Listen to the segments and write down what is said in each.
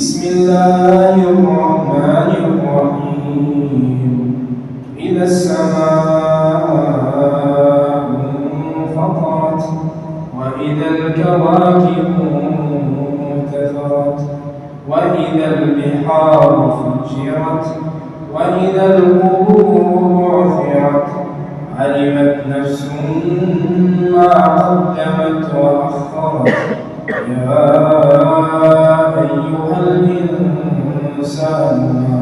بسم الله الرحمن الرحيم إذا السماء انفطرت وإذا الكواكب انتثرت وإذا البحار فجرت وإذا القبور بعثرت علمت نفس ما قدمت وأخرت يا أيها الإنسان ما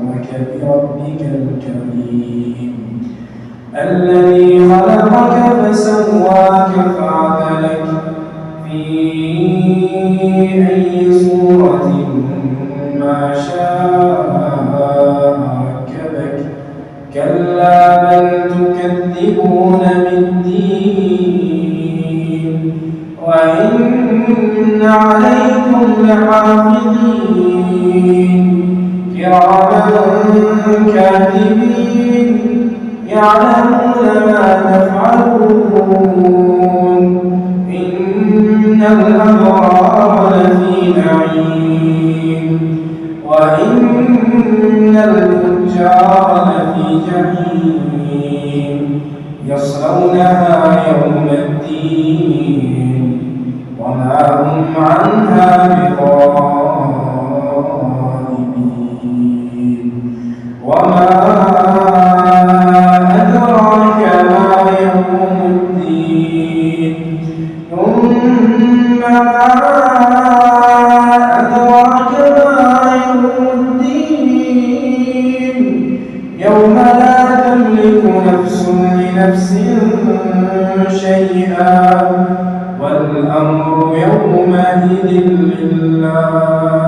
غرك بربك الكريم الذي خلقك فسواك فعدلك في أي صورة ما شاء ركبك كلا بل تكذبون بالدين وإن عليكم لحافظين كراما كاتبين يعلمون ما تفعلون إن الأبرار لفي نعيم وإن الفجار لفي جحيم يصلونها يوم الدين وما هم عنها بغائبين وما أدراك ما يوم الدين ثم ما أدراك ما يوم الدين يوم لا تملك نفس لنفس شيئا والأمر يومئذ لله